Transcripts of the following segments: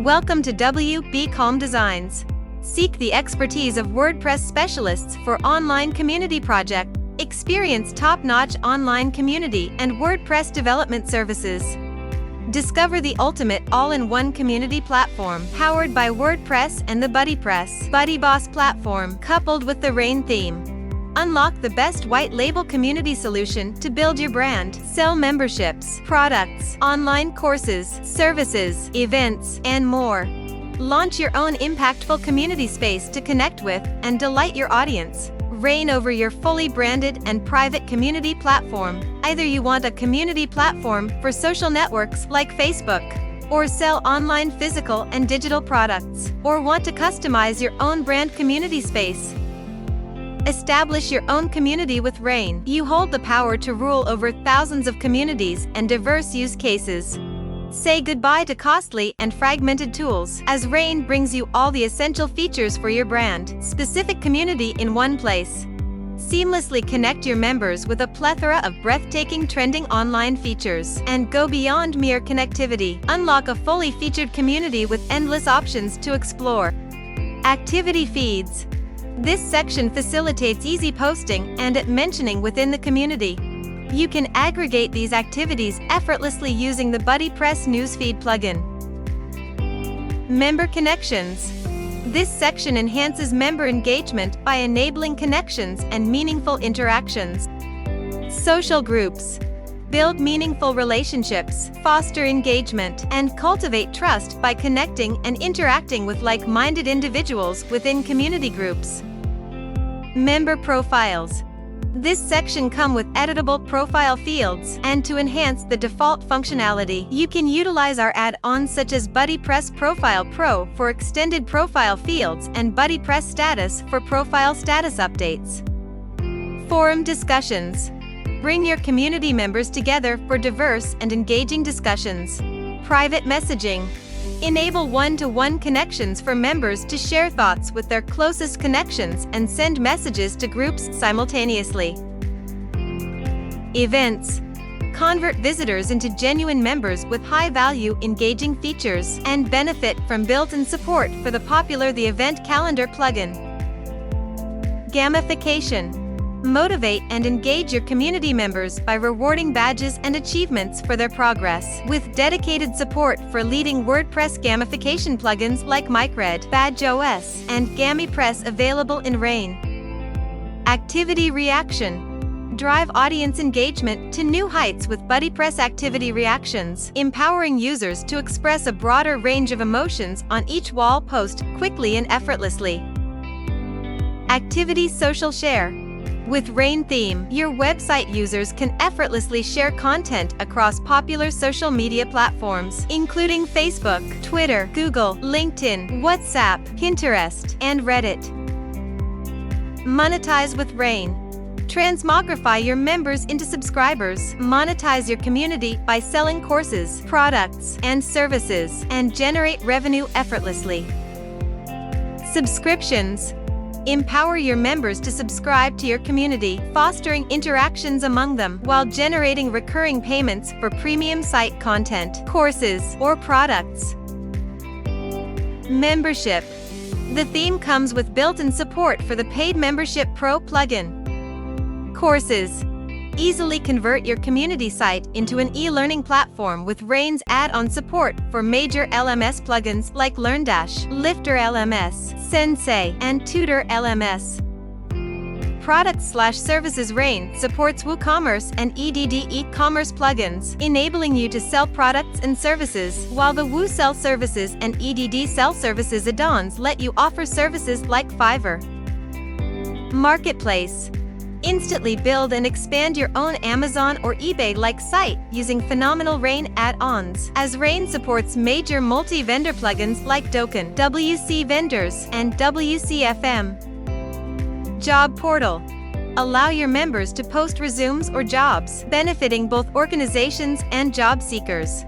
Welcome to WP Calm Designs. Seek the expertise of WordPress specialists for online community project. Experience top-notch online community and WordPress development services. Discover the ultimate all-in-one community platform powered by WordPress and the BuddyPress BuddyBoss platform coupled with the reigntheme. Unlock the best white label community solution to build your brand, sell memberships, products, online courses, services, events, and more. Launch your own impactful community space to connect with and delight your audience. Reign over your fully branded and private community platform. Either you want a community platform for social networks like Facebook, or sell online physical and digital products, or want to customize your own brand community space. Establish your own community with Reign. You hold the power to rule over thousands of communities and diverse use cases. Say goodbye to costly and fragmented tools, as Reign brings you all the essential features for your brand, specific community in one place. Seamlessly connect your members with a plethora of breathtaking trending online features, and go beyond mere connectivity. Unlock a fully featured community with endless options to explore. Activity feeds. This section facilitates easy posting and mentioning within the community. You can aggregate these activities effortlessly using the BuddyPress newsfeed plugin. Member connections. This section enhances member engagement by enabling connections and meaningful interactions. Social groups. Build meaningful relationships, foster engagement, and cultivate trust by connecting and interacting with like-minded individuals within community groups. Member profiles. This section comes with editable profile fields, and to enhance the default functionality, you can utilize our add-ons such as BuddyPress Profile Pro for extended profile fields and BuddyPress Status for profile status updates. Forum discussions. Bring your community members together for diverse and engaging discussions. Private messaging. Enable one-to-one connections for members to share thoughts with their closest connections and send messages to groups simultaneously. Events. Convert visitors into genuine members with high-value, engaging features, and benefit from built-in support for the popular The Event Calendar plugin. Gamification. Motivate and engage your community members by rewarding badges and achievements for their progress, with dedicated support for leading WordPress gamification plugins like MicRed, BadgeOS, and GamiPress available in Reign. Activity reaction. Drive audience engagement to new heights with BuddyPress activity reactions, empowering users to express a broader range of emotions on each wall post quickly and effortlessly. Activity social share. With reigntheme, your website users can effortlessly share content across popular social media platforms, including Facebook, Twitter, Google, LinkedIn, WhatsApp, Pinterest, and Reddit. Monetize with Reign. Transmogrify your members into subscribers, monetize your community by selling courses, products, and services, and generate revenue effortlessly. Subscriptions. Empower your members to subscribe to your community, fostering interactions among them while generating recurring payments for premium site content, courses, or products. Membership. The theme comes with built-in support for the Paid Membership Pro plugin. Courses. Easily convert your community site into an e-learning platform with Reign's add-on support for major LMS plugins like LearnDash, Lifter LMS, Sensei, and Tutor LMS. Products/services. Reign supports WooCommerce and EDD e-commerce plugins, enabling you to sell products and services, while the Woo Sell Services and EDD Sell Services add-ons let you offer services like Fiverr. Marketplace. Instantly build and expand your own Amazon or eBay-like site using phenomenal Reign add-ons, as Reign supports major multi-vendor plugins like Doken, WC Vendors, and WCFM. Job portal. Allow your members to post resumes or jobs, benefiting both organizations and job seekers.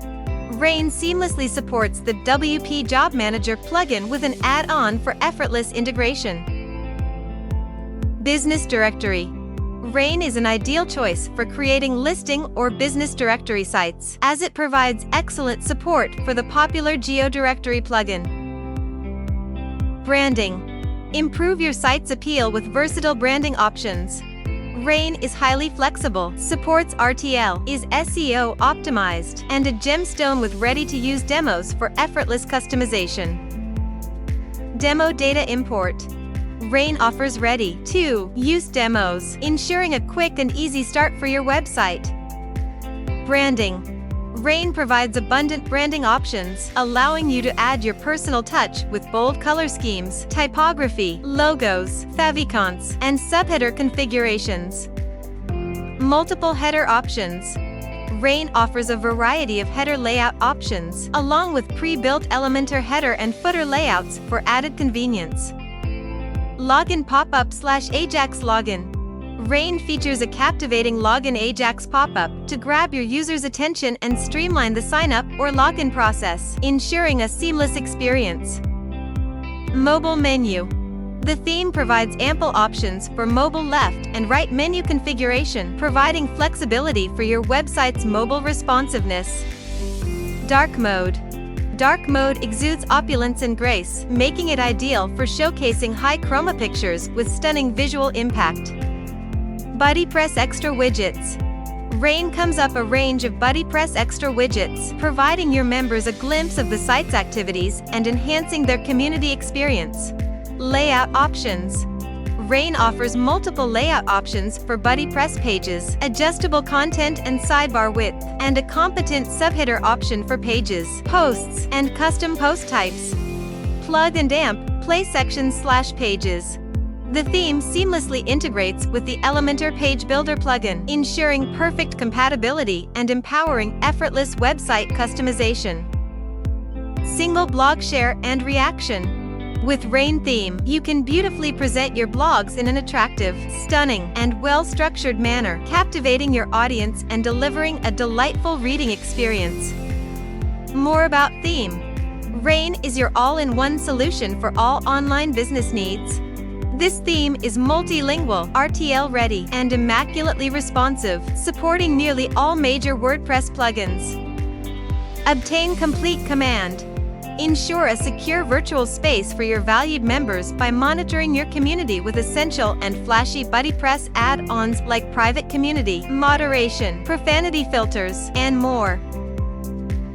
Reign seamlessly supports the WP Job Manager plugin with an add-on for effortless integration. Business directory. Reign is an ideal choice for creating listing or business directory sites, as it provides excellent support for the popular geodirectory plugin. Branding. Improve your site's appeal with versatile branding options. Reign is highly flexible, supports RTL, is SEO optimized, and a gemstone with ready-to-use demos for effortless customization. Demo data import. Reign offers ready-to-use demos, ensuring a quick and easy start for your website. Branding. Reign provides abundant branding options, allowing you to add your personal touch with bold color schemes, typography, logos, favicons, and subheader configurations. Multiple header options. Reign offers a variety of header layout options, along with pre-built Elementor header and footer layouts for added convenience. Login pop-up/Ajax login. Reign features a captivating login Ajax pop-up to grab your user's attention and streamline the sign-up or login process, ensuring a seamless experience. Mobile menu. The theme provides ample options for mobile left and right menu configuration, providing flexibility for your website's mobile responsiveness. Dark mode. Dark mode exudes opulence and grace, making it ideal for showcasing high chroma pictures with stunning visual impact. BuddyPress Extra widgets. Reign comes up a range of BuddyPress Extra widgets, providing your members a glimpse of the site's activities and enhancing their community experience. Layout options. Reign offers multiple layout options for BuddyPress pages, adjustable content and sidebar width, and a competent subheader option for pages, posts, and custom post types. Plug and amp, play sections/pages. The theme seamlessly integrates with the Elementor Page Builder plugin, ensuring perfect compatibility and empowering effortless website customization. Single blog share and reaction. With reigntheme, you can beautifully present your blogs in an attractive, stunning, and well-structured manner, captivating your audience and delivering a delightful reading experience. More about theme. Reign is your all-in-one solution for all online business needs. This theme is multilingual, RTL ready, and immaculately responsive, supporting nearly all major WordPress plugins. Obtain complete command. Ensure a secure virtual space for your valued members by monitoring your community with essential and flashy BuddyPress add-ons like private community, moderation, profanity filters, and more.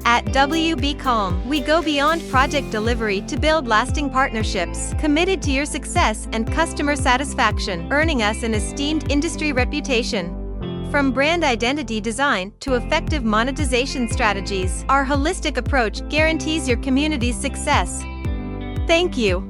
At WB Calm, we go beyond project delivery to build lasting partnerships, committed to your success and customer satisfaction, earning us an esteemed industry reputation. From brand identity design to effective monetization strategies, our holistic approach guarantees your community's success. Thank you.